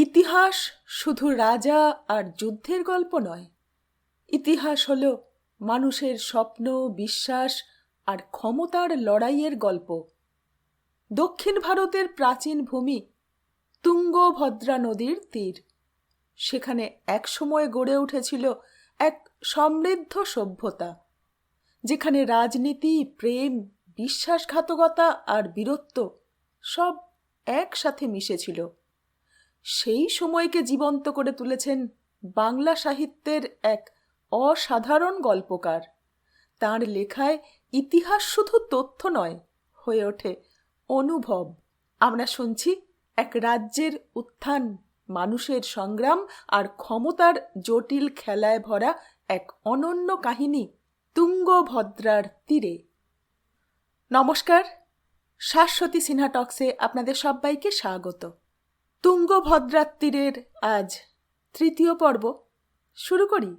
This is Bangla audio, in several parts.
ইতিহাস শুধু রাজা আর যুদ্ধের গল্প নয়। ইতিহাস হলো মানুষের স্বপ্ন, বিশ্বাস আর ক্ষমতার লড়াইয়ের গল্প। দক্ষিণ ভারতের প্রাচীন ভূমি তুঙ্গভদ্রা নদীর তীর। সেখানে একসময় গড়ে উঠেছিল এক সমৃদ্ধ সভ্যতা, যেখানে রাজনীতি, প্রেম, বিশ্বাসঘাতকতা আর বীরত্ব সব একসাথে মিশেছিল। সেই সময়কে জীবন্ত করে তুলেছেন বাংলা সাহিত্যের এক অসাধারণ গল্পকার। তাঁর লেখায় ইতিহাস শুধু তথ্য নয়, হয়ে ওঠে অনুভব। আমরা শুনছি এক রাজ্যের উত্থান, মানুষের সংগ্রাম আর ক্ষমতার জটিল খেলায় ভরা এক অনন্য কাহিনী তুঙ্গভদ্রার তীরে। নমস্কার, শাশ্বতী সিনহা টক্সে আপনাদের সবাইকে স্বাগত। তুঙ্গভদ্রার তীরের আজ তৃতীয় পর্ব শুরু করি।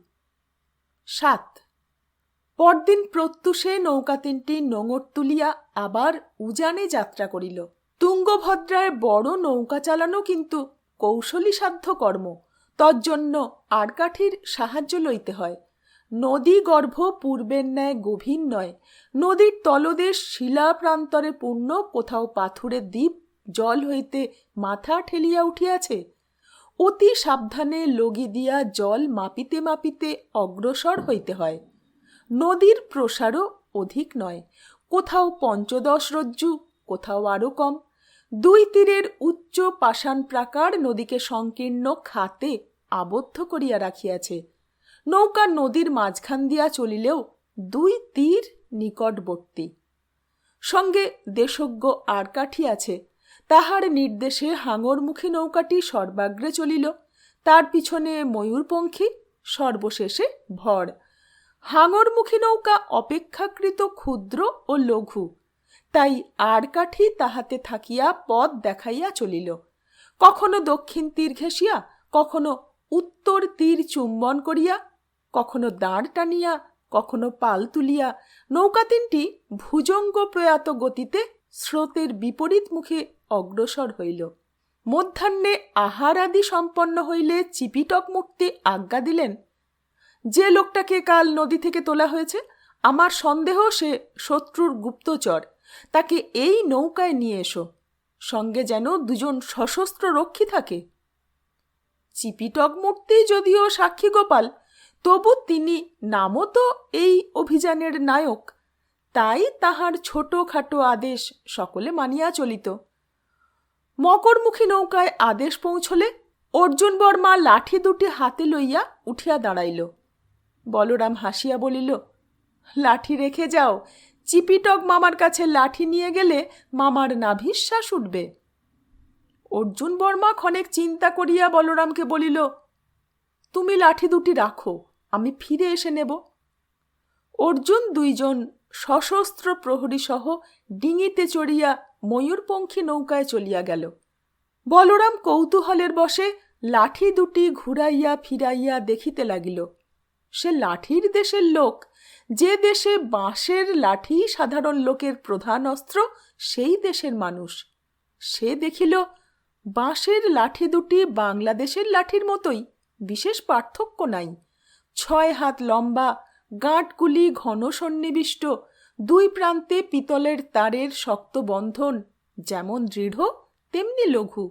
৭। পরদিন প্রত্যুষে নৌকা তিনটি নোঙর তুলিয়া আবার উজানে যাত্রা করিল। তুঙ্গভদ্রায় বড় নৌকা চালানো কিন্তু কৌশলী সাধ্য কর্ম। তজ্জন্য আড়কাঠির সাহায্য লইতে হয়। নদী গর্ভ পূর্বের ন্যায় গভীর নয়। নদীর তলদেশ শিলা প্রান্তরে পূর্ণ, কোথাও পাথুরে দ্বীপ জল হইতে মাথা ঠেলিয়া উঠিয়াছে। অতি সাবধানে লগি দিয়া জল মাপিতে মাপিতে অগ্রসর হইতে হয়। নদীর প্রসারও অধিক নয়, কোথাও ৫০ রজ্জু, কোথাও আরও কম। দুই তীরের উচ্চ পাষাণ প্রাকার নদীকে সংকীর্ণ খাতে আবদ্ধ করিয়া রাখিয়াছে। নৌকা নদীর মাঝখান দিয়া চলিলেও দুই তীর নিকটবর্তী। সঙ্গে দেশজ্ঞ আড়কাঠি আছে। তাহার নির্দেশে হাঙরমুখী নৌকাটি সর্বাগ্রে চলিল, তার পিছনে ময়ূরপঙ্খী, সর্বশেষে ভর। হাঙরমুখী নৌকা অপেক্ষাকৃত ক্ষুদ্র ও লঘু, তাই আড়কাঠি তাহাতে থাকিয়া পথ দেখাইয়া চলিল। কখনো দক্ষিণ তীর ঘেঁষিয়া, কখনো উত্তর তীর চুম্বন করিয়া, কখনো দাঁড় টানিয়া, কখনো পাল তুলিয়া নৌকা তিনটি ভুজঙ্গ প্রয়াত গতিতে স্রোতের বিপরীত মুখে অগ্রসর হইল। মধ্যাহ্নে আহার আদি সম্পন্ন হইলে চিপিটক মূর্তি আজ্ঞা দিলেন, যে লোকটাকে কাল নদী থেকে তোলা হয়েছে, আমার সন্দেহ সে শত্রুর গুপ্তচর, তাকে এই নৌকায় নিয়ে এসো। সঙ্গে যেন দুজন সশস্ত্র রক্ষী থাকে। চিপিটক মূর্তি যদিও সাক্ষী গোপাল, তবু তিনি নামও তো এই অভিযানের নায়ক, তাই তাহার ছোটখাটো আদেশ সকলে মানিয়া চলিত। মকরমুখী নৌকায় আদেশ পৌঁছলে অর্জুন বর্মা লাঠি দুটি হাতে লইয়া উঠিয়া দাঁড়াইল। বলরাম হাসিয়া বলিল, লাঠি রেখে যাও, চিপিটক মামার কাছে লাঠি নিয়ে গেলে মামার নাভিশ্বাস উঠবে। অর্জুন বর্মা ক্ষণেক চিন্তা করিয়া বলরামকে বলিল, তুমি লাঠি দুটি রাখো, আমি ফিরে এসে নেব। অর্জুন দুইজন সশস্ত্র প্রহরী সহ ডিঙিতে চড়িয়া ময়ূরপঙ্খী নৌকায় চলিয়া গেল। বলরাম কৌতূহলের বশে লাঠি দুটি ঘুরাইয়া ফিরাইয়া দেখিতে লাগিল। সে লাঠির দেশের লোক। যে দেশে বাঁশের লাঠি সাধারণ লোকের প্রধান অস্ত্র, সেই দেশের মানুষ। সে দেখিল বাঁশের লাঠি দুটি বাংলাদেশের লাঠির মতোই, বিশেষ পার্থক্য নাই। ৬ হাত লম্বা, গাঁটগুলি ঘন সন্নিবিষ্ট, দুই প্রান্তে পিতলের তারের শক্ত বন্ধন, যেমন দৃঢ় তেমনি লঘু।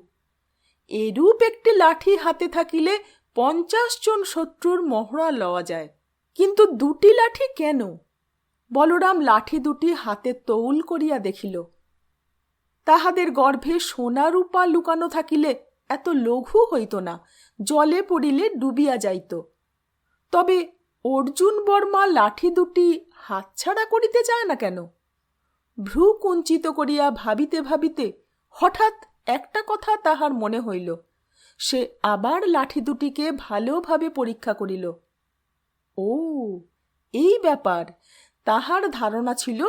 এরূপ একটি লাঠি হাতে থাকিলে ৫০ জন শত্রুর মহড়া লওয়া যায়। কিন্তু দুটি লাঠি কেন? বলরাম লাঠি দুটি হাতে তৌল করিয়া দেখিল। তাহাদের গর্ভে সোনা রূপা লুকানো থাকিলে এত লঘু হইত না, জলে পড়িলে ডুবিয়া যাইত। তবে অর্জুন বর্মা লাঠি দুটি হাতছাড়া করিতে চায় না কেন? ভ্রু কুঞ্চিত করিয়া ভাবিতে ভাবিতে হঠাৎ একটা কথা তাহার মনে হইল। সে আবার লাঠি দুটিকে ভালোভাবে পরীক্ষা করিল। ও, এই ব্যাপার! তাহার ধারণা ছিল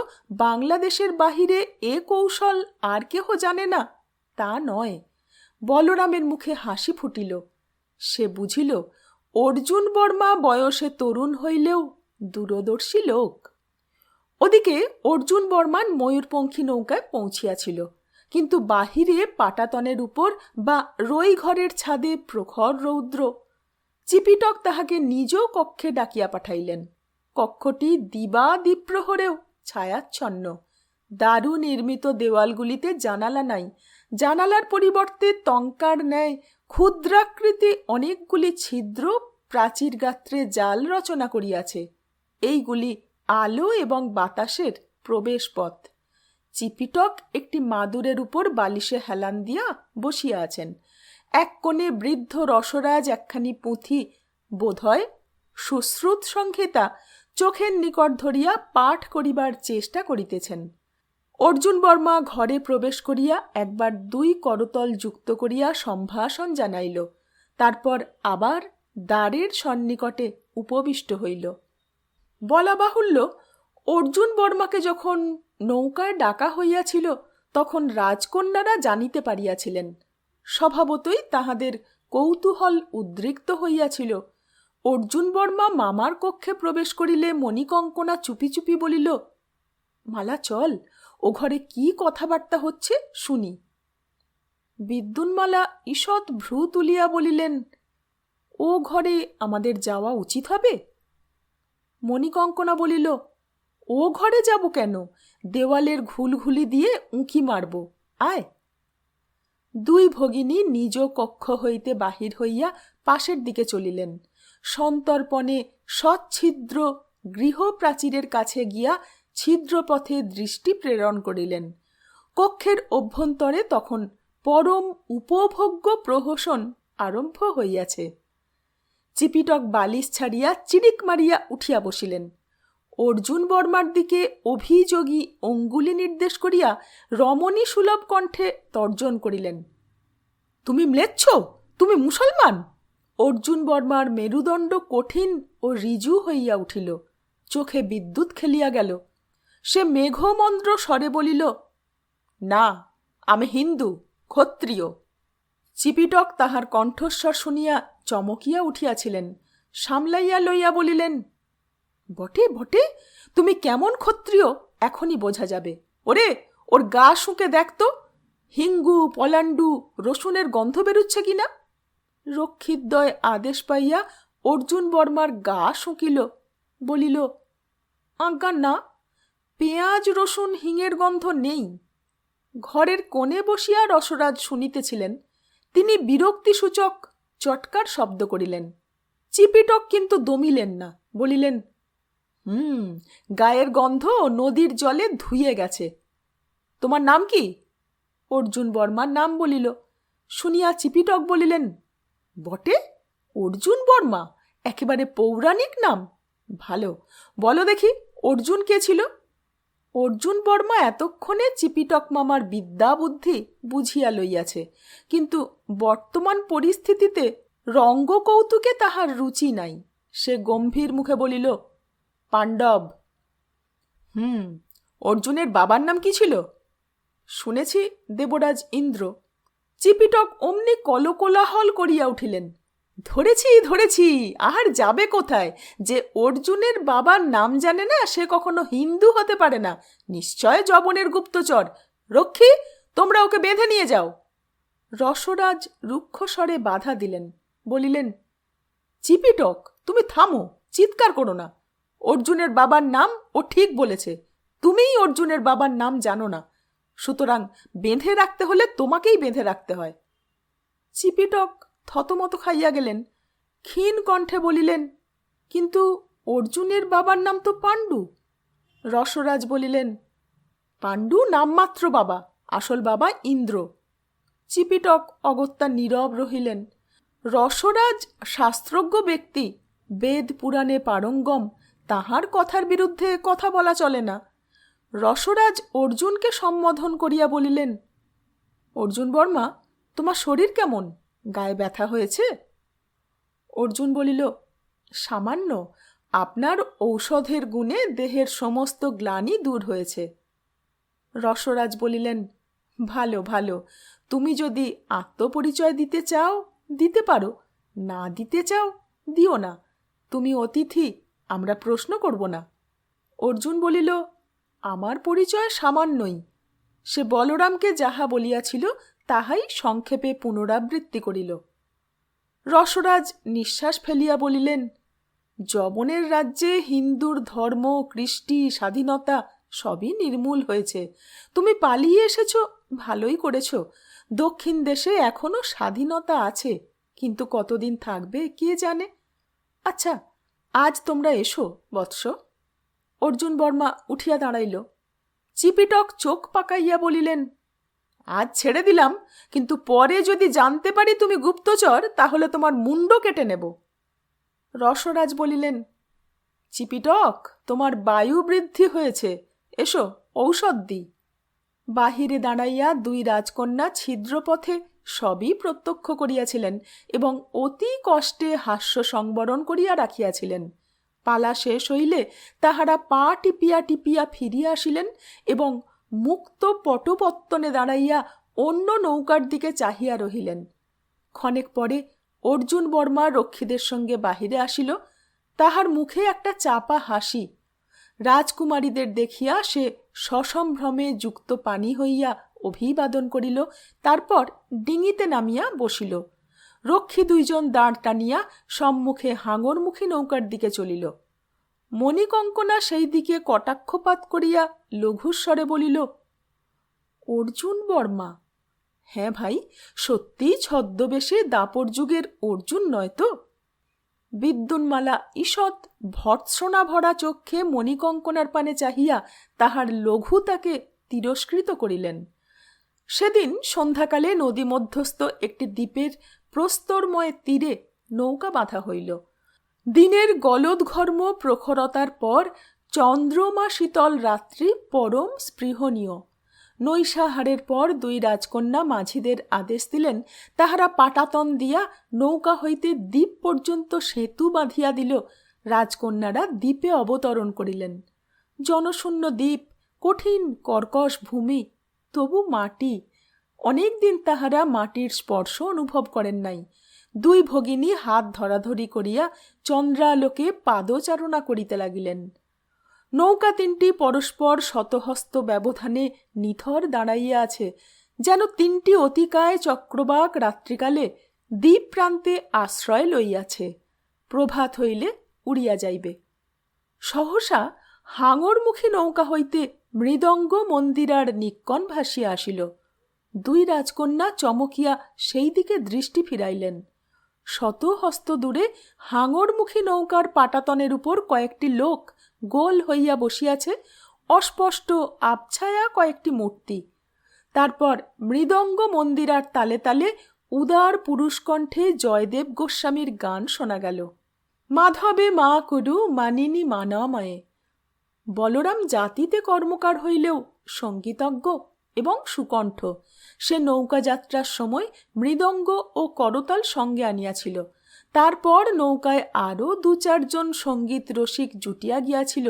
বাংলাদেশের বাহিরে এ কৌশল আর কেহ জানে না। তা নয়। বলরামের মুখে হাসি ফুটিল। সে বুঝিল অর্জুন বর্মা বয়সে তরুণ হইলেও দূরদর্শী লোক। ওদিকে অর্জুন বর্মান ময়ূরপঙ্খী নৌকায় পৌঁছিয়াছিল। কিন্তু বাহিরে পাটাতনের উপর বা রই ঘরের ছাদে প্রখর রৌদ্র। চিপিটক তাহাকে নিজ কক্ষে ডাকিয়া পাঠাইলেন। কক্ষটি দিবা দ্বিপ্রহরেও ছায়াচ্ছন্ন। দারু নির্মিত দেওয়ালগুলিতে জানালা নাই। জানালার পরিবর্তে টঙ্কার ন্যায় ক্ষুদ্রাকৃতি অনেকগুলি ছিদ্র প্রাচীর গাত্রে জাল রচনা করিয়াছে। এইগুলি আলো এবং বাতাসের প্রবেশপথ। চিপিটক একটি মাদুরের উপর বালিশে হেলান দিয়া বসিয়া আছেন। এক কোণে বৃদ্ধ রসরাজ একখানি পুঁথি, বোধহয় সুশ্রুত সংহিতা, চোখের নিকট ধরিয়া পাঠ করিবার চেষ্টা করিতেছেন। অর্জুন বর্মা ঘরে প্রবেশ করিয়া একবার 2 করতল যুক্ত করিয়া সম্ভাষণ জানাইল। তারপর আবার দ্বারের সন্নিকটে উপবিষ্ট হইল। বলা বাহুল্য, অর্জুন বর্মাকে যখন নৌকায় ডাকা হইয়াছিল তখন রাজকন্যারা জানিতে পারিয়াছিলেন। স্বভাবতই তাহাদের কৌতূহল উদ্রিক্ত হইয়াছিল। অর্জুন বর্মা মামার কক্ষে প্রবেশ করিলে মণিকঙ্কনা চুপি চুপি বলিল, মালা চল, ও ঘরে কি কথাবার্তা হচ্ছে শুনি। বিদ্যুন্মালা ঈষৎ ভ্রু তুলিয়া বলিলেন, ও ঘরে আমাদের যাওয়া উচিত হবে? মণিকঙ্কনা বলিল, ও ঘরে যাব কেন? দেওয়ালের ঘুলঘুলি দিয়ে উঁকি মারব, আয়। 2 ভগিনী নিজ কক্ষ হইতে বাহির হইয়া পাশের দিকে চলিলেন। সন্তর্পণে সচ্ছিদ্র গৃহপ্রাচীরের কাছে গিয়া ছিদ্রপথে দৃষ্টি প্রেরণ করিলেন। কক্ষের অভ্যন্তরে তখন পরম উপভোগ্য প্রহসন আরম্ভ হইয়াছে। চিপিটক বালিশ ছাড়িয়া চিরিক মারিয়া উঠিয়া বসিলেন। অর্জুন বর্মার দিকে অভিযোগী অঙ্গুলি নির্দেশ করিয়া রমণী সুলভ কণ্ঠে তর্জন করিলেন, তুমি ম্লেচ্ছ, তুমি মুসলমান। অর্জুন বর্মার মেরুদণ্ড কঠিন ও ঋজু হইয়া উঠিল। চোখে বিদ্যুৎ খেলিয়া গেল। সে মেঘমন্দ্র স্বরে বলিল, না, আমি হিন্দু, ক্ষত্রিয়। চিপিটক তাহার কণ্ঠস্বর শুনিয়া চমকিয়া উঠিয়াছিলেন। সামলাইয়া লইয়া বলিলেন, বটে বটে, তুমি কেমন ক্ষত্রিয় এখনই বোঝা যাবে। ওরে, ওর গা শুঁকে দেখতো, হিঙ্গু, পলান্ডু, রসুনের গন্ধ বেরুচ্ছে কিনা। রক্ষিতদ্বয় আদেশ পাইয়া অর্জুন বর্মার গা শুঁকিল। বলিল, আজ্ঞা না, পেঁয়াজ রসুন হিঙের গন্ধ নেই। ঘরের কোণে বসিয়া রসরাজ শুনিতেছিলেন। তিনি বিরক্তিসূচক চটকার শব্দ করিলেন। চিপিটক কিন্তু দমিলেন না, বলিলেন, গায়ের গন্ধ নদীর জলে ধুয়ে গেছে। তোমার নাম কি? অর্জুন বর্মার নাম বলিল। শুনিয়া চিপিটক বলিলেন, বটে, অর্জুন বর্মা, একেবারে পৌরাণিক নাম। ভালো, বলো দেখি অর্জুন কে ছিল? অর্জুন বর্মা এতক্ষণে চিপিটক মামার বিদ্যা বুদ্ধি বুঝিয়া লইয়াছে, কিন্তু বর্তমান পরিস্থিতিতে রঙ্গকৌতুকে তাহার রুচি নাই। সে গম্ভীর মুখে বলিল, পাণ্ডব। অর্জুনের বাবার নাম কি ছিল? শুনেছি দেবরাজ ইন্দ্র। চিপিটক অমনি কলকোলাহল করিয়া উঠিলেন, ধরেছি ধরেছি, আর যাবে কোথায়? যে অর্জুনের বাবার নাম জানে না সে কখনো হিন্দু হতে পারে না, নিশ্চয় যবনের গুপ্তচর। রক্ষী, তোমরা ওকে বেঁধে নিয়ে যাও। রসরাজ রুক্ষস্বরে বাধা দিলেন, বলিলেন, চিপিটক, তুমি থামো, চিৎকার করো না। অর্জুনের বাবার নাম ও ঠিক বলেছে, তুমিই অর্জুনের বাবার নাম জানো না, সুতরাং বেঁধে রাখতে হলে তোমাকেই বেঁধে রাখতে হয়। চিপিটক থতমত খাইয়া গেলেন। ক্ষীণ কণ্ঠে বলিলেন, কিন্তু অর্জুনের বাবার নাম তো পাণ্ডু। রসরাজ বলিলেন, পাণ্ডু নামমাত্র বাবা, আসল বাবা ইন্দ্র। চিপিটক অগত্যা নীরব রহিলেন। রসরাজ শাস্ত্রজ্ঞ ব্যক্তি, বেদ পুরাণে পারঙ্গম, তাহার কথার বিরুদ্ধে কথা বলা চলে না। রসরাজ অর্জুনকে সম্বোধন করিয়া বলিলেন, অর্জুন বর্মা, তোমার শরীর কেমন? গায়ে ব্যথা হয়েছে? অর্জুন বলিল, সামান্য, আপনার ঔষধের গুণে দেহের সমস্ত গ্লানি দূর হয়েছে। রসরাজ বলিলেন, ভালো ভালো, তুমি যদি আত্মপরিচয় দিতে চাও দিতে পারো, না দিতে চাও দিও না। তুমি অতিথি, আমরা প্রশ্ন করব না। অর্জুন বলিল, আমার পরিচয় সামান্যই। সে বলরামকে যাহা বলিয়াছিল তাহাই সংক্ষেপে পুনরাবৃত্তি করিল। রসরাজ নিঃশ্বাস ফেলিয়া বলিলেন, যবনের রাজ্যে হিন্দুর ধর্ম, কৃষ্টি, স্বাধীনতা সবই নির্মূল হয়েছে। তুমি পালিয়ে এসেছ, ভালোই করেছ। দক্ষিণ দেশে এখনো স্বাধীনতা আছে, কিন্তু কতদিন থাকবে কে জানে। আচ্ছা, আজ তোমরা এসো বৎস। অর্জুন বর্মা উঠিয়া দাঁড়াইল। চিপিটক চোখ পাকাইয়া বলিলেন, আজ ছেড়ে দিলাম, কিন্তু পরে যদি জানতে পারি তুমি গুপ্তচর, তাহলে তোমার মুন্ড কেটে নেব। রসরাজ বলিলেন, চিপিটক, তোমার বায়ু বৃদ্ধি হয়েছে, এসো ঔষধ দিই। বাহিরে দাঁড়াইয়া দুই রাজকন্যা ছিদ্রপথে সবই প্রত্যক্ষ করিয়াছিলেন এবং অতি কষ্টে হাস্য সংবরণ করিয়া রাখিয়াছিলেন। পালা শেষ হইলে তাহারা পা টিপিয়া টিপিয়া ফিরিয়া আসিলেন এবং মুক্ত পটপত্তনে দাঁড়াইয়া অন্য নৌকার দিকে চাহিয়া রহিলেন। ক্ষণেক পরে অর্জুন বর্মা রক্ষীদের সঙ্গে বাহিরে আসিল। তাহার মুখে একটা চাপা হাসি। রাজকুমারীদের দেখিয়া সে সসম্ভ্রমে যুক্ত পানি হইয়া অভিবাদন করিল, তারপর ডিঙিতে নামিয়া বসিল। রক্ষী দুইজন দাঁড় টানিয়া সম্মুখে হাঙরমুখী নৌকার দিকে চলিল। মণিকঙ্কনা সেই দিকে কটাক্ষপাত করিয়া লঘুস্বরে বলিল, অর্জুন বর্মা? হ্যাঁ ভাই, সত্যিই ছদ্মবেশে দাপর যুগের অর্জুন নয় তো? বিদ্যুন্মালা ঈষৎ ভর্ৎসনা ভরা চক্ষে মণিকঙ্কনার পানে চাহিয়া তাহার লঘুতাকে তিরস্কৃত করিলেন। সেদিন সন্ধ্যাকালে নদী মধ্যস্থ একটি দ্বীপের প্রস্তরময় তীরে নৌকা বাঁধা হইল। দিনের গলদঘর্ম প্রখরতার পর চন্দ্রমা শীতল রাত্রি পরম স্পৃহণীয়। নৈশাহারের পর দুই রাজকন্যা মাঝিদের আদেশ দিলেন, তাহারা পাটাতন দিয়া নৌকা হইতে দ্বীপ পর্যন্ত সেতু বাঁধিয়া দিল। রাজকন্যারা দ্বীপে অবতরণ করিলেন। জনশূন্য দ্বীপ, কঠিন কর্কশ ভূমি, তবু মাটি। অনেক দিন তাহারা মাটির স্পর্শ অনুভব করেন নাই। দুই ভগিনী হাত ধরাধরি করিয়া চন্দ্রালোকে পাদচারণা করিতে লাগিলেন। নৌকা তিনটি পরস্পর শতহস্ত ব্যবধানে নিথর দাঁড়াইয়া আছে, যেন তিনটি অতিকায় চক্রবাক রাত্রিকালে দ্বীপ প্রান্তে আশ্রয় লইয়াছে। প্রভাত হইলে উড়িয়া যাইবে। সহসা হাঙরমুখী নৌকা হইতে মৃদঙ্গ মন্দিরার নিক্কণ ভাসিয়া আসিল। দুই রাজকন্যা চমকিয়া সেই দিকে দৃষ্টি ফিরাইলেন। শতহস্ত দূরে হাঙরমুখী নৌকার পাটাতনের উপর কয়েকটি লোক গোল হইয়া বসিয়াছে, অস্পষ্ট আবছায়া কয়েকটি মূর্তি। তারপর মৃদঙ্গ মন্দিরার তালে তালে উদার পুরুষকণ্ঠে জয়দেব গোস্বামীর গান শোনা গেল। মাধবে মা কুরু মানিনী মানাময়ে। বলরাম জাতিতে কর্মকার হইলেও সঙ্গীতজ্ঞ এবং সুকণ্ঠ। সে নৌকা যাত্রার সময় মৃদঙ্গ ও করতাল সঙ্গে আনিয়াছিল। তারপর নৌকায় আরও দু চারজন সঙ্গীত রসিক জুটিয়া গিয়াছিল।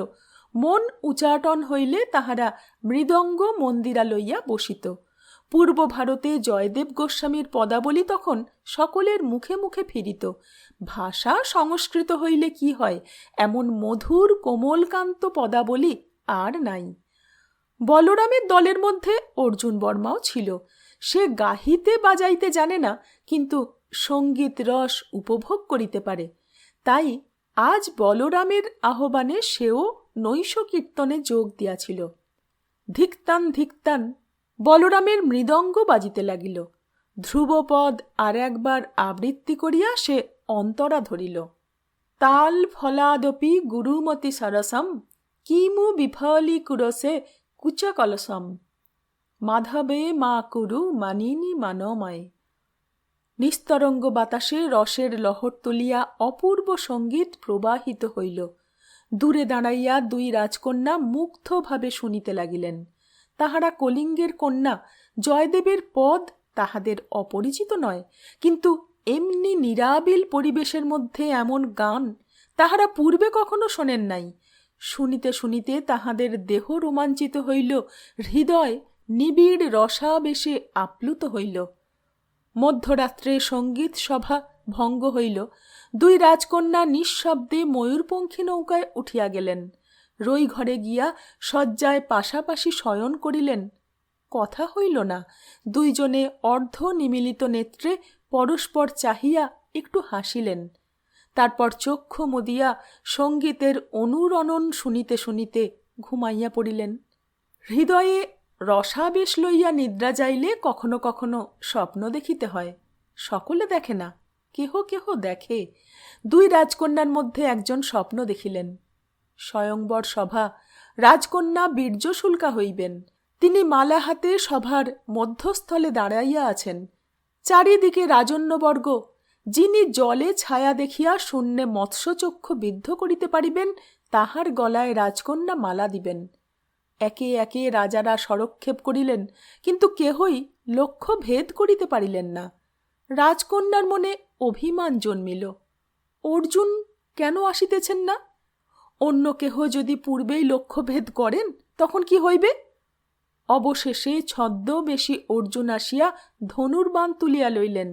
মন উচাটন হইলে তাহারা মৃদঙ্গ মন্দিরা লইয়া বসিত। পূর্ব ভারতে জয়দেব গোস্বামীর পদাবলী তখন সকলের মুখে মুখে ফিরিত। ভাষা সংস্কৃত হইলে কি হয়, এমন মধুর কোমলকান্ত পদাবলী আর নাই। বলরামের দলের মধ্যে অর্জুন বর্মাও ছিল। সে গাহিতে বাজাইতে জানে না, কিন্তু সঙ্গীত রস উপভোগ করিতে পারে। তাই আজ বলরামের আহ্বানে সেও নৈশ কীর্তনে যোগ দিয়াছিল। ধিক্তান ধিক্তান বলরামের মৃদঙ্গ বাজিতে লাগিল। ধ্রুবপদ আর একবার আবৃত্তি করিয়া সে অন্তরা ধরিল। তাল ফলাদপি গুরুমতি সরসম কিমু বিফলি কুরসে কুচকলসম মাধবে মা কুরু মানিনী মানময়ে। নিস্তরঙ্গ বাতাসে রসের লহর তুলিয়া অপূর্ব সঙ্গীত প্রবাহিত হইল। দূরে দাঁড়াইয়া দুই রাজকন্যা মুগ্ধভাবে শুনিতে লাগিলেন। তাহারা কলিঙ্গের কন্যা। জয়দেবের পদ তাহাদের অপরিচিত নয়, কিন্তু এমনি নিরাবিল পরিবেশের মধ্যে এমন গান তাহারা পূর্বে কখনো শোনেন নাই। শুনিতে শুনিতে তাহাদের দেহ রোমাঞ্চিত হইল, হৃদয় নিবিড় রসাবেশে আপ্লুত হইল। মধ্যরাত্রে সঙ্গীত সভা ভঙ্গ হইল। দুই রাজকন্যা নিঃশব্দে ময়ূরপঙ্খী নৌকায় উঠিয়া গেলেন। রই ঘরে গিয়া শয্যায় পাশাপাশি শয়ন করিলেন। কথা হইল না। দুইজনে অর্ধ নিমিলিত নেত্রে পরস্পর চাহিয়া একটু হাসিলেন। তারপর চক্ষু মুদিয়া সঙ্গীতের অনুরণন শুনিতে শুনিতে ঘুমাইয়া পড়িলেন। হৃদয়ে রসাবেশ লইয়া নিদ্রা যাইলে কখনো কখনো স্বপ্ন দেখিতে হয়। সকলে দেখে না, কেহ কেহ দেখে। দুই রাজকন্যার মধ্যে একজন স্বপ্ন দেখিলেন। স্বয়ংবর সভা, রাজকন্যা বীর্যশুল্কা হইবেন। তিনি মালা হাতে সভার মধ্যস্থলে দাঁড়াইয়া আছেন। চারিদিকে রাজন্যবর্গ, যিনি জলে ছায়া দেখিয়া শূন্যে মৎস্যচক্ষু বিদ্ধ করিতে পারিবেন, তাহার গলায় রাজকন্যা মালা দিবেন। একে একে রাজারা সরক্ষেপ করিলেন, কিন্তু কেহই লক্ষ্য ভেদ করিতে পারিলেন না। রাজকন্যার মনে অভিমান জন্মিল। অর্জুন কেন আসিতেছেন না? অন্য কেহ যদি পূর্বেই লক্ষ্যভেদ করেন তখন কি হইবে? অবশেষে ছদ্মবেশী অর্জুন আসিয়া ধনুর্বাণ তুলিয়া লইলেন।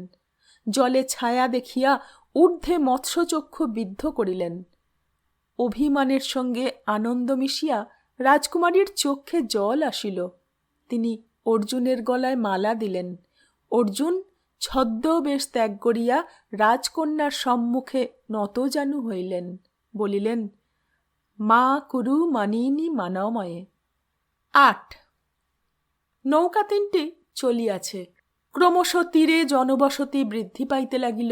জলে ছায়া দেখিয়া ঊর্ধ্বে মৎস্যচক্ষু বিদ্ধ করিলেন। অভিমানের সঙ্গে আনন্দ মিশিয়া রাজকুমারীর চক্ষে জল আসিল। তিনি অর্জুনের গলায় মালা দিলেন। অর্জুন ছদ্মবেশ ত্যাগ করিয়া রাজকন্যার সম্মুখে নতজানু হইলেন। বলিলেন, মা কুরু মানিনী মানময়ে। ৮। নৌকা তিনটি চলিয়াছে। ক্রমশ তীরে জনবসতি বৃদ্ধি পাইতে লাগিল।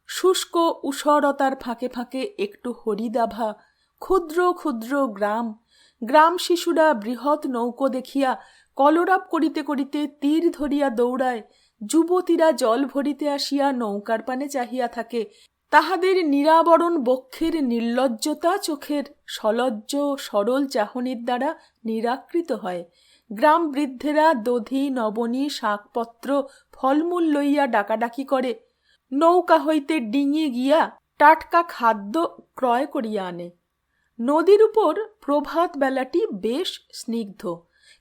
শুষ্ক উষরতার ফাঁকে ফাঁকে একটু হরিদাভা, ক্ষুদ্র ক্ষুদ্র গ্রাম। গ্রাম শিশুরা বৃহৎ নৌকো দেখিয়া কলরব করিতে করিতে তীর ধরিয়া দৌড়ায়। যুবতীরা জল ভরিতে আসিয়া নৌকার পানে চাহিয়া থাকে। তাহাদের নিরাবরণ বক্ষের নির্লজ্জতা চোখের সলজ্জ সরল চাহনির দ্বারা নিরাকৃত হয়। গ্রাম বৃদ্ধেরা দধি নবনী শাকপত্র ফলমূল লইয়া ডাকাডাকি করে। নৌকা হইতে ডিঙি গিয়া টাটকা খাদ্য ক্রয় করিয়া আনে। নদীর উপর প্রভাত বেলাটি বেশ স্নিগ্ধ,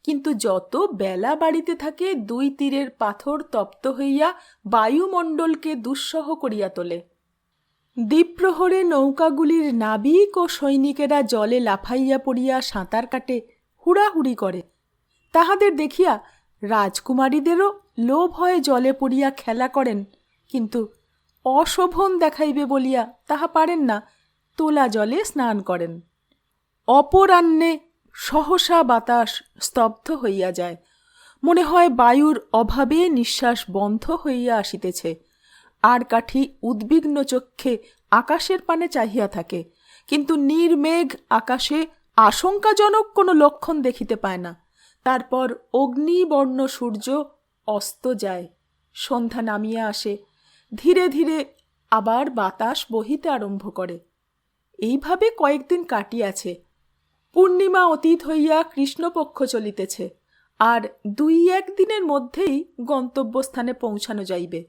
কিন্তু যত বেলা বাড়িতে থাকে দুই তীরের পাথর তপ্ত হইয়া বায়ুমণ্ডলকে দুঃসহ করিয়া তোলে। দ্বীপ্রহরে নৌকাগুলির নাবিক ও সৈনিকেরা জলে লাফাইয়া পড়িয়া সাঁতার কাটে, হুড়াহুড়ি করে। তাহাদের দেখিয়া রাজকুমারীদেরও লোভ হয় জলে পড়িয়া খেলা করেন, কিন্তু অশোভন দেখাইবে বলিয়া তাহা পারেন না, তোলা জলে স্নান করেন। অপরাহ্নে সহসা বাতাস স্তব্ধ হইয়া যায়। মনে হয় বায়ুর অভাবে নিঃশ্বাস বন্ধ হইয়া আসিতেছে। আর কাঠি উদ্বিগ্ন চক্ষে আকাশের পানে চাহিয়া থাকে, কিন্তু নির্মেঘ আকাশে আশঙ্কাজনক কোনো লক্ষণ দেখিতে পায় না। তারপর অগ্নিবর্ণ সূর্য অস্ত যায়, সন্ধ্যা নামিয়া আসে। ধীরে ধীরে আবার বাতাস বহিতে আরম্ভ করে। এইভাবে কয়েকদিন কাটিয়াছে। পূর্ণিমা অতীত হইয়া কৃষ্ণপক্ষ চলিতেছে, আর ২-১ দিনের মধ্যেই গন্তব্যস্থানে পৌঁছানো যাইবে।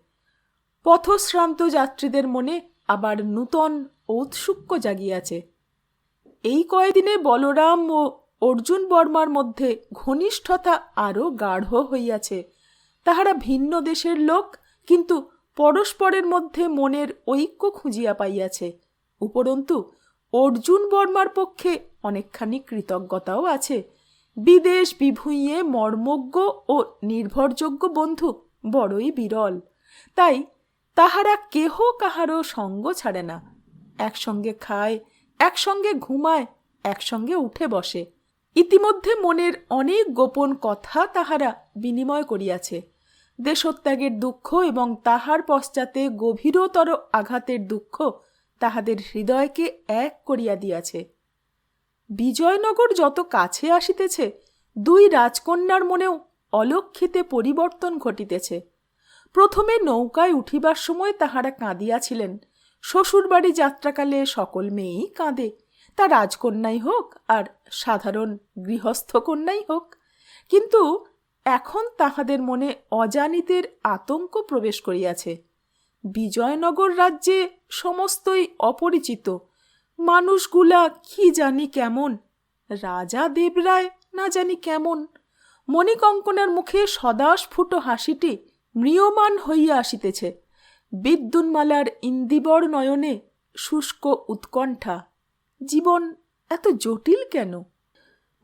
পথশ্রান্ত যাত্রীদের মনে আবার নূতন ঔৎসুক্য জাগিয়াছে। এই কয়দিনে বলরাম ও অর্জুন বর্মার মধ্যে ঘনিষ্ঠতা আরও গাঢ় হইয়াছে। তাহারা ভিন্ন দেশের লোক, কিন্তু পরস্পরের মধ্যে মনের ঐক্য খুঁজিয়া পাইয়াছে। উপরন্তু অর্জুন বর্মার পক্ষে অনেকখানি কৃতজ্ঞতাও আছে। বিদেশ বিভূঁইয়ে মর্মজ্ঞ ও নির্ভরযোগ্য বন্ধু বড়ই বিরল। তাই তাহারা কেহ কাহারও সঙ্গ ছাড়ে না। একসঙ্গে খায়, একসঙ্গে ঘুমায়, একসঙ্গে উঠে বসে। ইতিমধ্যে মনের অনেক গোপন কথা তাহারা বিনিময় করিয়াছে। দেশত্যাগের দুঃখ এবং তাহার পশ্চাতে গভীরতর আঘাতের দুঃখ তাহাদের হৃদয়কে এক করিয়া দিয়াছে। বিজয়নগর যত কাছে আসিতেছে, দুই রাজকন্যার মনেও অলক্ষিতে পরিবর্তন ঘটিতেছে। প্রথমে নৌকায় উঠিবার সময় তাহারা কাঁদিয়াছিলেন। শ্বশুরবাড়ি যাত্রাকালে সকল মেয়েই কাঁদে, তা রাজকন্যাই হোক আর সাধারণ গৃহস্থ কন্যাই হোক। কিন্তু এখন তাহাদের মনে অজানিতের আতঙ্ক প্রবেশ করিয়াছে। বিজয়নগর রাজ্যে সমস্তই অপরিচিত। মানুষগুলা কি জানি কেমন, রাজা দেবরায় না জানি কেমন। মণিকঙ্কনার মুখে সদাস্ফুট হাসিটি ম্রিয়মান হইয়া আসিতেছে। বিদ্যুন্মালার ইন্দিবর নয়নে শুষ্ক উৎকণ্ঠা। জীবন এত জটিল কেন?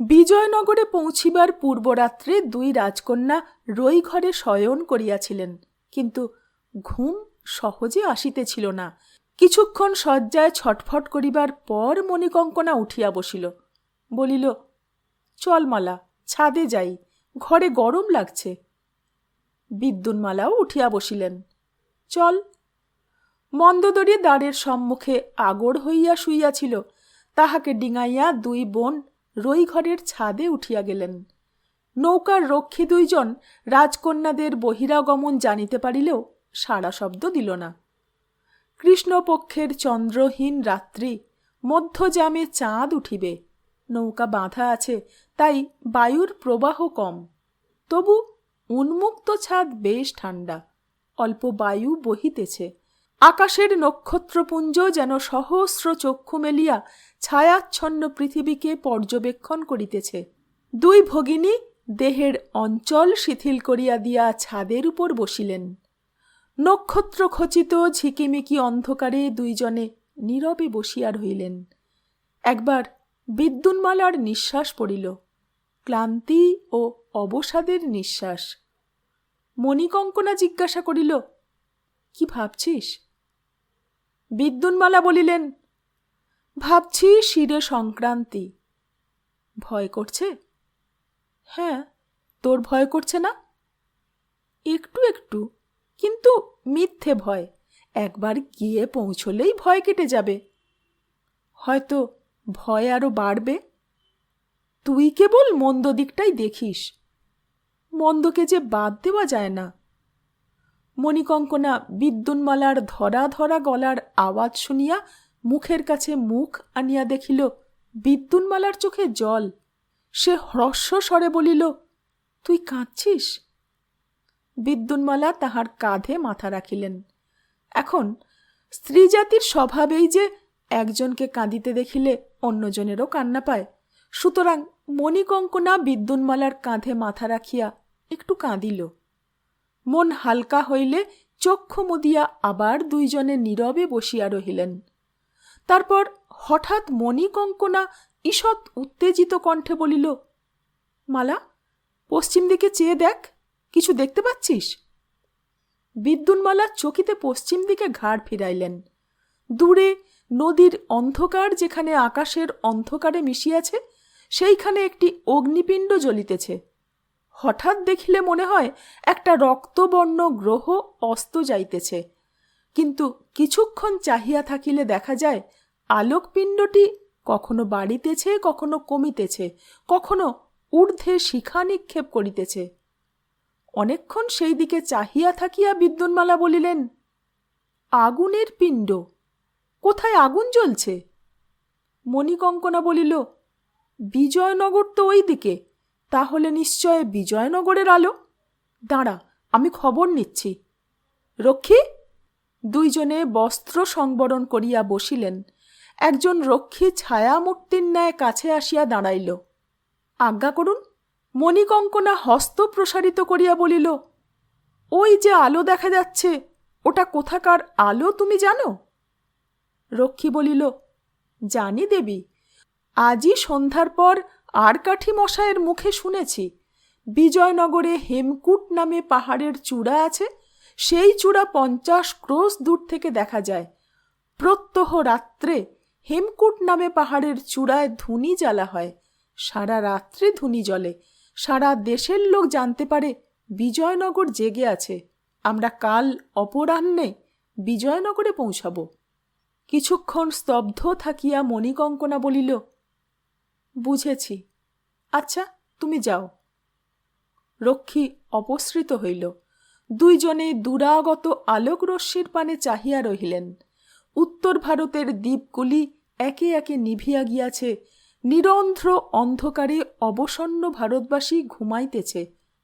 বিজয়নগরে পৌঁছিবার পূর্বরাত্রে দুই রাজকন্যা রই ঘরে শয়ন করিয়াছিলেন, কিন্তু ঘুম সহজে আসিতেছিল না। কিছুক্ষণ শয্যায় ছটফট করিবার পর মণিকঙ্কনা উঠিয়া বসিল। বলিল, চল মালা, ছাদে যাই, ঘরে গরম লাগছে। বিদ্যুন্মালাও উঠিয়া বসিলেন। চল। মন্দোদরী দ্বারের সম্মুখে আগড় হইয়া শুইয়াছিল, তাহাকে ডিঙাইয়া দুই বোন রইঘরের ছাদে উঠিয়া গেলেন। নৌকার রক্ষী দুইজন রাজকন্যাদের বহিরাগমন জানিতে পারিলেও সাড়া শব্দ দিল না। কৃষ্ণপক্ষের চন্দ্রহীন রাত্রি, মধ্যযামে চাঁদ উঠিবে। নৌকা বাঁধা আছে, তাই বায়ুর প্রবাহ কম, তবু উন্মুক্ত ছাদ বেশ ঠান্ডা, অল্প বায়ু বহিতেছে। আকাশের নক্ষত্রপুঞ্জ যেন সহস্র চক্ষু মেলিয়া ছায়াচ্ছন্ন পৃথিবীকে পর্যবেক্ষণ করিতেছে। দুই ভগিনী দেহের অঞ্চল শিথিল করিয়া দিয়া ছাদের উপর বসিলেন। নক্ষত্র খচিত ঝিকিমিকি অন্ধকারে দুইজনে নীরবে বসিয়া রহিলেন। একবার বিদ্যুন্মালার নিঃশ্বাস পড়িল, ক্লান্তি ও অবসাদের নিঃশ্বাস। মণিকঙ্কনা জিজ্ঞাসা করিল, কি ভাবছিস? বিদ্যুন্মালা বলিলেন, ভাবছি শিরে সংক্রান্তি। ভয় করছে? হ্যাঁ, তোর ভয় করছে না? একটু একটু, কিন্তু মিথ্যে ভয়। একবার গিয়ে পৌঁছলেই ভয় কেটে যাবে। হয়তো ভয় আরো বাড়বে। তুই কেবল মন্দ দিকটাই দেখিস, মন্দকে যে বাদ দেওয়া যায় না। মণিকঙ্কনা বিদ্যুন্মালার ধরা ধরা গলার আওয়াজ শুনিয়া মুখের কাছে মুখ আনিয়া দেখিল বিদ্যুন্মালার চোখে জল। সে হ্রস্ব স্বরে বলিল, তুই কাঁদছিস? বিদ্যুন্মালা তাহার কাঁধে মাথা রাখিলেন। এখন স্ত্রীজাতির স্বভাবেই যে একজনকে কাঁদিতে দেখিলে অন্যজনেরও কান্না পায়, সুতরাং মণিকঙ্কনা বিদ্যুন্মালার কাঁধে মাথা রাখিয়া একটু কাঁদিল। মন হালকা হইলে চক্ষু মুদিয়া আবার দুইজনে নীরবে বসিয়া রহিলেন। তারপর হঠাৎ মণিকঙ্কনা ঈষৎ উত্তেজিত কণ্ঠে বলিল, মালা, পশ্চিম দিকে চেয়ে দেখ, কিছু দেখতে পাচ্ছিস? বিদ্যুন্মালা চকিতে পশ্চিম দিকে ঘাড় ফিরাইলেন। দূরে নদীর অন্ধকার যেখানে আকাশের অন্ধকারে মিশিয়াছে, সেইখানে একটি অগ্নিপিণ্ড জ্বলিতেছে। হঠাৎ দেখিলে মনে হয় একটা রক্তবর্ণ গ্রহ অস্ত যাইতেছে, কিন্তু কিছুক্ষণ চাহিয়া থাকিলে দেখা যায় আলোকপিণ্ডটি কখনো বাড়িতেছে, কখনো কমিতেছে, কখনো ঊর্ধ্বে শিখা নিক্ষেপ করিতেছে। অনেকক্ষণ সেই দিকে চাহিয়া থাকিয়া বিদ্যুন্মালা বলিলেন, আগুনের পিণ্ড? কোথায় আগুন জ্বলছে? মণিকঙ্কনা বলিল, বিজয়নগর তো ওই দিকে, তাহলে নিশ্চয় বিজয়নগরের আলো। দাঁড়া, আমি খবর নিচ্ছি। রক্ষী? দুইজনে বস্ত্র সংবরণ করিয়া বসিলেন। একজন রক্ষী ছায়ামূর্তির ন্যায় কাছে আসিয়া দাঁড়াইল। আজ্ঞা করুন। মণিকঙ্কনা হস্ত প্রসারিত করিয়া বলিল, ওই যে আলো দেখা যাচ্ছে, ওটা কোথাকার আলো তুমি জানো? রক্ষী বলিল, জানি দেবী, আজই সন্ধ্যার পর আর কাঠি মশায়ের মুখে শুনেছি বিজয়নগরে হেমকূট নামে পাহাড়ের চূড়া আছে, সেই চূড়া 50 ক্রোশ দূর থেকে দেখা যায়। প্রত্যহ রাত্রে হেমকূট নামে পাহাড়ের চূড়ায় ধুনি জ্বালা হয়। সারা রাত্রে ধুনি জ্বলে। সারা দেশের লোক জানতে পারে বিজয়নগর জেগে আছে। আমরা কাল অপরাহ্নে বিজয়নগরে পৌঁছাব। কিছুক্ষণ স্তব্ধ থাকিয়া মণিকঙ্কনা বলিল, বুঝেছি, আচ্ছা তুমি যাও। রক্ষী অপসৃত হইল। দুইজনে দুরাগত আলোকরশ্মির পানে চাহিয়া রহিলেন। উত্তর ভারতের দ্বীপগুলি একে একে নিভিয়া গিয়াছে। নিরন্ধ্র অন্ধকারে অবসন্ন ভারতবাসী ঘুমাইতেছে।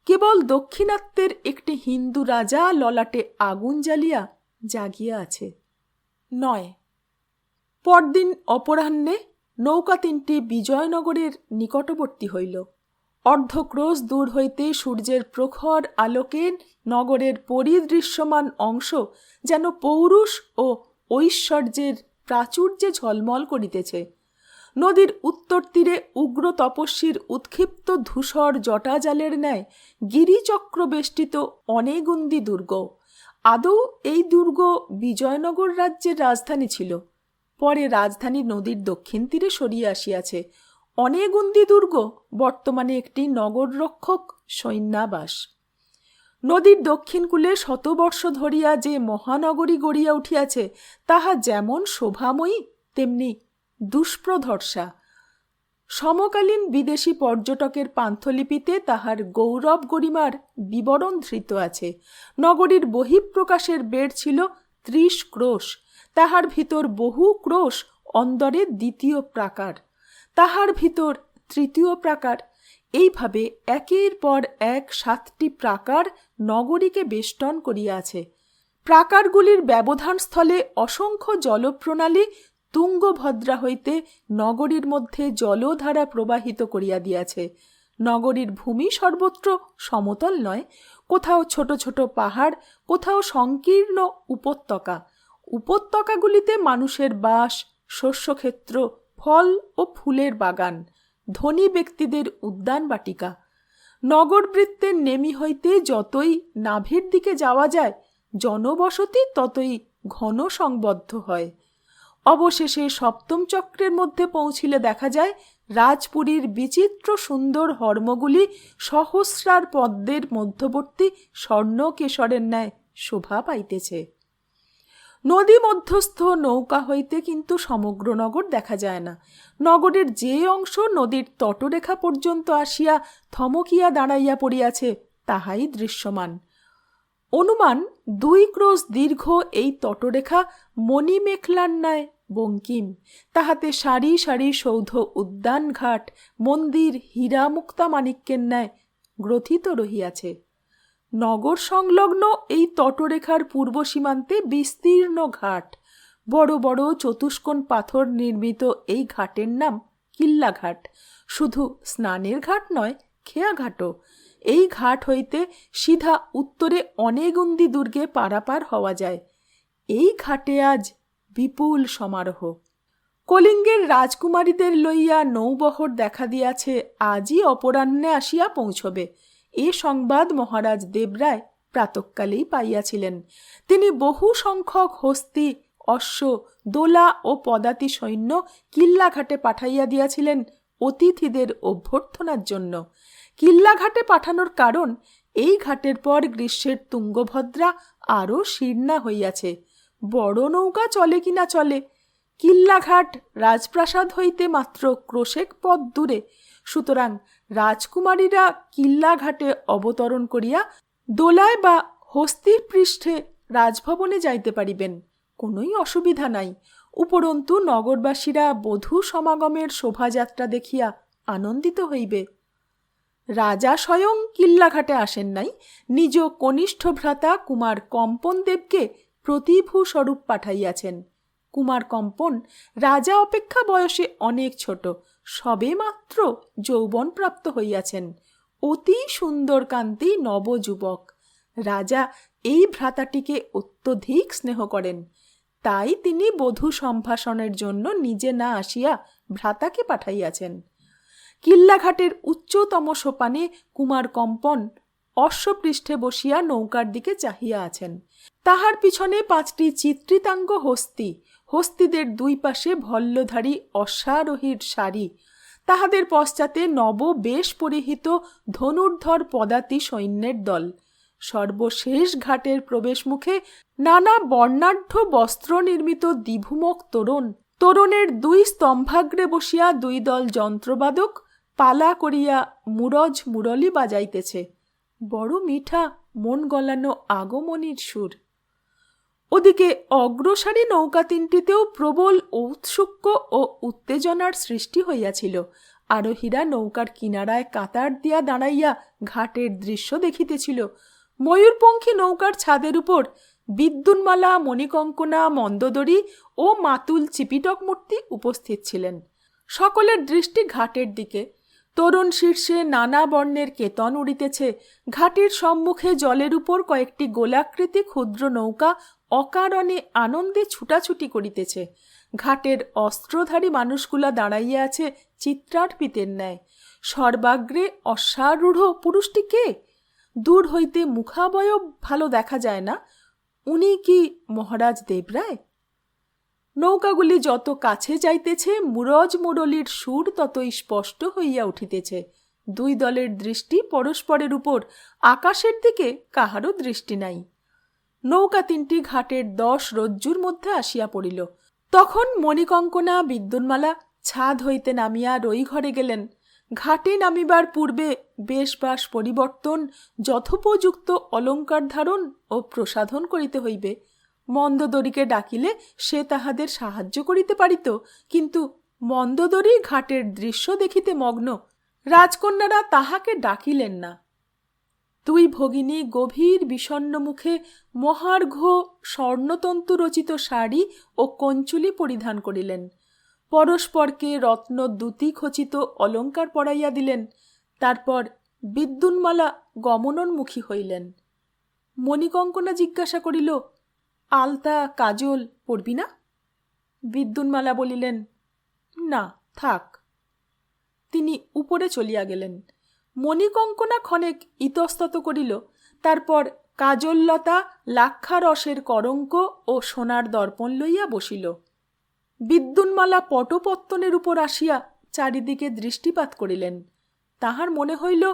কেবল দক্ষিণাত্যের একটি হিন্দু রাজা ললাটে আগুন জ্বালিয়া জাগিয়া আছে। 9 পরদিন অপরাহ্নে নৌকা তিনটি বিজয়নগরের নিকটবর্তী হইল। অর্ধক্রোশ দূর হইতে সূর্যের প্রখর আলোকে নগরের পরিদৃশ্যমান অংশ যেন পৌরুষ ও ঐশ্বর্যের প্রাচুর্যে ঝলমল করিতেছে। নদীর উত্তর তীরে উগ্র তপস্বীর উৎক্ষিপ্ত ধূসর জটাজালের ন্যায় গিরিচক্র বেষ্টিত অনেগুন্দি দুর্গ। আদৌ এই দুর্গ বিজয়নগর রাজ্যের রাজধানী ছিল। পরে রাজধানী নদীর দক্ষিণ তীরে সরিয়ে আসিয়াছে। অনেগুন্দি দুর্গ বর্তমানে একটি নগররক্ষক সৈন্যাবাস। নদীর দক্ষিণ কূলে শতবর্ষ ধরিয়া যে মহানগরী গড়িয়া উঠিয়াছে, তাহা যেমন শোভাময়ী তেমনি দুষ্প্রধর্ষা। সমকালীন বিদেশি পর্যটকের পান্থলিপিতে তাহার গৌরব গরিমার বিবরণ ধৃত আছে। নগরীর বহিঃপ্রকাশের বেড় ছিল 30 ক্রোশ, তাহার ভিতর বহু ক্রোশ অন্দরের দ্বিতীয় প্রাকার, তাহার ভিতর তৃতীয় প্রাকার। এইভাবে একের পর এক 7টি প্রাকার নগরীকে বেষ্টন করিয়াছে। প্রাকারগুলির ব্যবধানস্থলে অসংখ্য জলপ্রণালী তুঙ্গভদ্রা হইতে নগরীর মধ্যে জলধারা প্রবাহিত করিয়া দিয়াছে। নগরীর ভূমি সর্বত্র সমতল নয়, কোথাও ছোট ছোট পাহাড়, কোথাও সংকীর্ণ উপত্যকা। উপত্যকাগুলিতে মানুষের বাস, শস্যক্ষেত্র, ফল ও ফুলের বাগান, ধনী ব্যক্তিদের উদ্যান বাটিকা। নগরবৃত্তের নেমি হইতে যতই নাভির দিকে যাওয়া যায়, জনবসতি ততই ঘন সংবদ্ধ হয়। অবশেষে সপ্তম চক্রের মধ্যে পৌঁছিলে দেখা যায় রাজপুরীর বিচিত্র সুন্দর হর্মগুলি সহস্রার পদ্মের মধ্যবর্তী স্বর্ণ কেশরের ন্যায় শোভা পাইতেছে। নদী মধ্যস্থ নৌকা হইতে কিন্তু সমগ্র নগর দেখা যায় না। নগরের যে অংশ নদীর তটরেখা পর্যন্ত আসিয়া থমকিয়া দাঁড়াইয়া পড়িয়াছে, তাহাই দৃশ্যমান। অনুমান 2 ক্রোশ দীর্ঘ এই তটরেখা মণিমেখলার ন্যায় বঙ্কিম। তাহাতে সারি সারি সৌধ, উদ্যান, ঘাট, মন্দির হীরা মুক্তা মাণিক্যের ন্যায় গ্রথিত রহিয়াছে। নগর সংলগ্ন এই তটরেখার পূর্ব সীমান্তে বিস্তীর্ণ ঘাট। বড় বড় চতুষ্কোণ পাথর নির্মিত এই ঘাটের নাম কিল্লাঘাট। শুধু স্নানের ঘাট নয়, খেয়াঘাটও। এই ঘাট হইতে সিধা উত্তরে অনেগুন্দি দুর্গে পারাপার হওয়া যায়। এই ঘাটে আজ বিপুল সমারোহ। কলিঙ্গের রাজকুমারীদের লইয়া নৌবহর দেখা দিয়াছে, আজই অপরাহ্নে আসিয়া পৌঁছবে। এ সংবাদ মহারাজ দেবরায় প্রাতঃকালেই পাইয়াছিলেন। তিনি বহু সংখ্যক হস্তি, অশ্ব, দোলা ও পদাতি সৈন্য কিল্লাঘাটে পাঠাইয়া দিয়াছিলেন অতিথিদের অভ্যর্থনার জন্য। কিল্লাঘাটে পাঠানোর কারণ, এই ঘাটের পর গ্রীষ্মের তুঙ্গভদ্রা আরও শীর্ণা হইয়াছে। বড় নৌকা চলে কিনা চলে। কিল্লাঘাট রাজপ্রাসাদ হইতে মাত্র ক্রোশেক পথ দূরে। সুতরাং রাজকুমারীরা কিল্লাঘাটে অবতরণ করিয়া দোলায় বা হস্তির পৃষ্ঠে রাজভবনে যাইতে পারিবেন, কোনোই অসুবিধা নাই। উপরন্তু নগরবাসীরা বধূ সমাগমের শোভাযাত্রা দেখিয়া আনন্দিত হইবে। রাজা স্বয়ং কিল্লাঘাটে আসেন নাই, নিজ কনিষ্ঠ ভ্রাতা কুমার কম্পন দেবকে প্রতিভূ স্বরূপ পাঠাইয়াছেন। কুমার কম্পন রাজা অপেক্ষা বয়সে অনেক ছোট, সবে মাত্র যৌবন প্রাপ্ত হইয়াছেন। অতি সুন্দর কান্তি নবযুবক। রাজা এই ভ্রাতাটিকে অত্যধিক স্নেহ করেন। তাই তিনি বধূ সম্ভাষণের জন্য নিজে না আসিয়া ভ্রাতাকে পাঠাইয়াছেন। কিল্লাঘাটের উচ্চতম সোপানে কুমার কম্পন অশ্বপৃষ্ঠে বসিয়া নৌকার দিকে চাহিয়া আছেন। তাহার পিছনে 5টি চিত্রিতাঙ্গ হস্তি, হস্তিদের 2 পাশে ভল্লধারী অশ্বারোহীর সারি, তাহাদের পশ্চাতে নব বেশ পরিহিত ধনুর্ধর পদাতি সৈন্যের দল। সর্বশেষ ঘাটের প্রবেশমুখে নানা বর্ণাঢ্য বস্ত্র নির্মিত দ্বিভূমক তোরণ, তোরণের 2 স্তম্ভাগ্রে বসিয়া 2 দল যন্ত্রবাদক পালা করিয়া মুরজ মুরলি বাজাইতেছে। বড় মিঠা মন গলানো আগমনীর সুর। ওদিকে অগ্রসারী নৌকা 3টিতেও প্রবল ঔৎসুক্য ও উত্তেজনার সৃষ্টি হইয়াছিল। আরোহীরা নৌকার কিনারায় কাতার দিয়া দাঁড়াইয়া ঘাটের দৃশ্য দেখিতেছিল। ময়ূরপঙ্খী নৌকার ছাদের উপর বিদ্যুন্মালা, মণিকঙ্কনা, মন্দোদরী ও মাতুল চিপিটক মূর্তি উপস্থিত ছিলেন। সকলের দৃষ্টি ঘাটের দিকে। তরুণ শীর্ষে নানা বর্ণের কেতন উড়িতেছে। ঘাটের সম্মুখে জলের উপর কয়েকটি গোলাকৃতি ক্ষুদ্র নৌকা অকারণে আনন্দে ছুটাছুটি করিতেছে। ঘাটের অস্ত্রধারী মানুষগুলা দাঁড়াইয়া আছে চিত্রার্পিতের ন্যায়। সর্বাগ্রে অশ্বারূঢ় পুরুষটি কে? দূর হইতে মুখাবয়ব ভালো দেখা যায় না। উনি কি মহারাজ দেবরায়? নৌকাগুলি যত কাছে যাইতেছে মুরজ মুরলির সুর ততই স্পষ্ট হইয়া উঠিতেছে। দুই দলের দৃষ্টি পরস্পরের উপর, আকাশের দিকে কাহারও দৃষ্টি নাই। নৌকা তিনটি ঘাটের 10 রজ্জুর মধ্যে আসিয়া পড়িল। তখন মণিকঙ্কনা বিদ্যুন্মালা ছাদ হইতে নামিয়া রই ঘরে গেলেন। ঘাটে নামিবার পূর্বে বেশবাস পরিবর্তন, যথোপযুক্ত অলঙ্কার ধারণ ও প্রসাধন করিতে হইবে। মন্দোদরীকে ডাকিলে সে তাহাদের সাহায্য করিতে পারিত, কিন্তু মন্দোদরী ঘাটের দৃশ্য দেখিতে মগ্ন। রাজকন্যারা তাহাকে ডাকিলেন না। দুই ভগিনী গভীর বিষণ্ণ মুখে মহার্ঘ স্বর্ণতন্তু রচিত শাড়ি ও কঞ্চুলি পরিধান করিলেন। পরস্পরকে রত্নদ্যুতি খচিত অলঙ্কার পরাইয়া দিলেন। তারপর বিদ্যুন্মালা গমনোন্মুখী হইলেন। মণিকঙ্কনা জিজ্ঞাসা করিল, আলতা কাজল পরবি না? বিদ্যুন্মালা বলিলেন, না, থাক। তিনি উপরে চলিয়া গেলেন। মণিকঙ্কনা ক্ষণেক ইতস্তত করিল। তারপর কাজললতা, লাক্ষারসের করঙ্ক ও সোনার দর্পণ লইয়া বসিল। বিদ্যুন্মালা পটপত্তনের উপর আসিয়া চারিদিকে দৃষ্টিপাত করিলেন। তাহার মনে হইল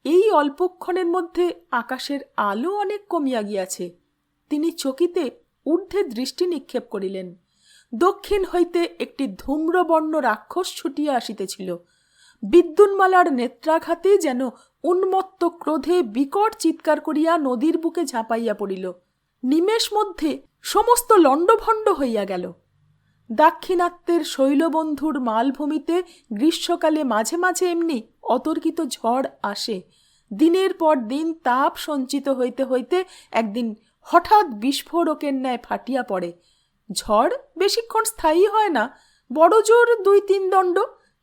এই অল্পক্ষণের মধ্যে আকাশের আলো অনেক কমিয়া গিয়াছে। তিনি চকিতে ঊর্ধ্বে দৃষ্টি নিক্ষেপ করিলেন। দক্ষিণ হইতে একটি ধূম্রবর্ণ রাক্ষস ছুটিয়া আসিতেছিল। বিদ্যুন্মালার নেত্রাঘাতে যেন উন্মত্ত ক্রোধে বিকট চিৎকার করিয়া নদীর বুকে ঝাঁপাইয়া পড়িল। নিমেষ মধ্যে সমস্ত লণ্ডভণ্ড হইয়া গেল। দাক্ষিণাত্যের শৈলবন্ধুর মালভূমিতে গ্রীষ্মকালে মাঝে মাঝে এমনি অতর্কিত ঝড় আসে। দিনের পর দিন তাপ সঞ্চিত হইতে হইতে একদিন হঠাৎ বিস্ফোরকের ন্যায় ফাটিয়া পড়ে। ঝড় বেশিক্ষণ স্থায়ী হয় না, বড় জোর 2-3 দণ্ড,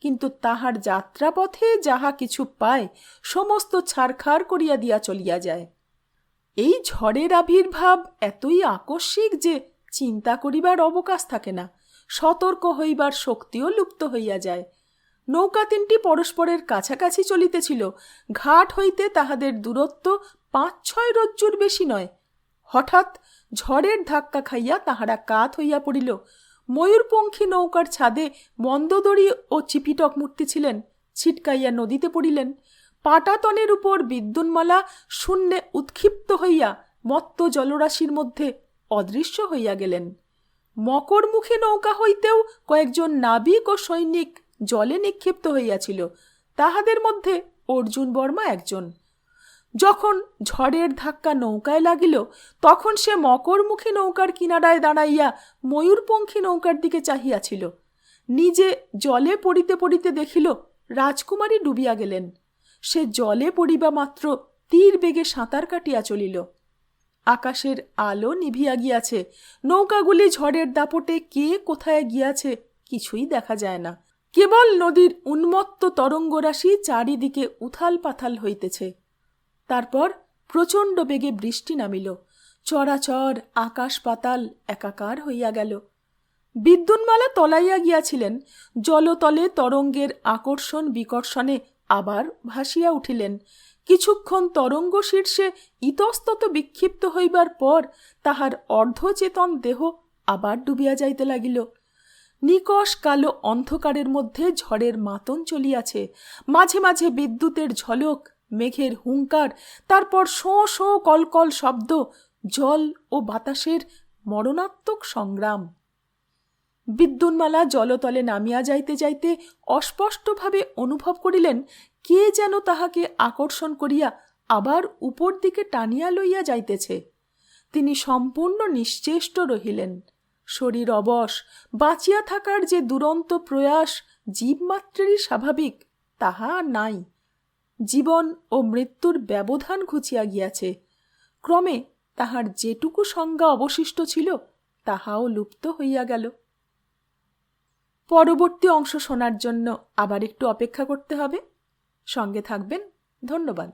কিন্তু তাহার যাত্রাপথে যাহা কিছু পায় সমস্ত ছারখার করিয়া দিয়া চলিয়া যায়। এই ঝড়ের আবির্ভাব এতই আকস্মিক যে চিন্তা করিবার অবকাশ থাকে না, সতর্ক হইবার শক্তিও লুপ্ত হইয়া যায়। নৌকা তিনটি পরস্পরের কাছাকাছি চলিতেছিল। ঘাট হইতে তাহাদের দূরত্ব 5-6 রজ্জুর বেশি নয়। হঠাৎ ঝড়ের ধাক্কা খাইয়া তাহারা কাত হইয়া পড়িল। ময়ূরপঙ্খী নৌকার ছাদে মন্দোদরী ও চিপিটক মূর্তি ছিলেন, ছিটকাইয়া নদীতে পড়িলেন। পাটাতনের উপর বিদ্যুন্মালা শূন্যে উৎক্ষিপ্ত হইয়া মত্ত জলরাশির মধ্যে অদৃশ্য হইয়া গেলেন। মকরমুখী নৌকা হইতেও কয়েকজন নাবিক ও সৈনিক জলে নিক্ষিপ্ত হইয়াছিল, তাহাদের মধ্যে অর্জুন বর্মা একজন। যখন ঝড়ের ধাক্কা নৌকায় লাগিল তখন সে মকরমুখী নৌকার কিনারায় দাঁড়াইয়া ময়ূরপঙ্খী নৌকার দিকে চাহিয়াছিল। নিজে জলে পড়িতে পড়িতে দেখিল রাজকুমারী ডুবিয়া গেলেন। সে জলে পড়িবা মাত্র তীর বেগে সাঁতার কাটিয়া চলিল। আকাশের আলো নিভিয়া গিয়াছে। নৌকাগুলি ঝড়ের দাপটে কে কোথায় গিয়াছে কিছুই দেখা যায় না। কেবল নদীর উন্মত্ত তরঙ্গরাশি চারিদিকে উথাল পাথাল হইতেছে। তারপর প্রচণ্ড বেগে বৃষ্টি নামিল। চরাচর আকাশ পাতাল একাকার হইয়া গেল। বিদ্যুন্মালা তলাইয়া গিয়াছিলেন। জলতলে তরঙ্গের আকর্ষণ বিকর্ষণে আবার ভাসিয়া উঠিলেন। কিছুক্ষণ তরঙ্গ শীর্ষে ইতস্তত বিক্ষিপ্ত হইবার পর তাহার অর্ধচেতন দেহ আবার ডুবিয়া যাইতে লাগিল। নিকষ কালো অন্ধকারের মধ্যে ঝড়ের মাতন চলিয়াছে। মাঝে মাঝে বিদ্যুতের ঝলক, মেঘের হুঙ্কার, তারপর শোঁ শোঁ কলকল শব্দ, জল ও বাতাসের মরণাত্মক সংগ্রাম। বিদ্যুন্মালা জলতলে নামিয়া যাইতে যাইতে অস্পষ্টভাবে অনুভব করিলেন কে যেন তাহাকে আকর্ষণ করিয়া আবার উপর দিকে টানিয়া লইয়া যাইতেছে। তিনি সম্পূর্ণ নিশ্চেষ্ট রহিলেন। শরীর অবশ, বাঁচিয়া থাকার যে দুরন্ত প্রয়াস জীবমাত্রেরই স্বাভাবিক তাহা নাই। জীবন ও মৃত্যুর ব্যবধান ঘুচিয়া গিয়াছে। ক্রমে তাহার যেটুকু সংজ্ঞা অবশিষ্ট ছিল তাহাও লুপ্ত হইয়া গেল। পরবর্তী অংশ শোনার জন্য আবার একটু অপেক্ষা করতে হবে। সঙ্গে থাকবেন। ধন্যবাদ।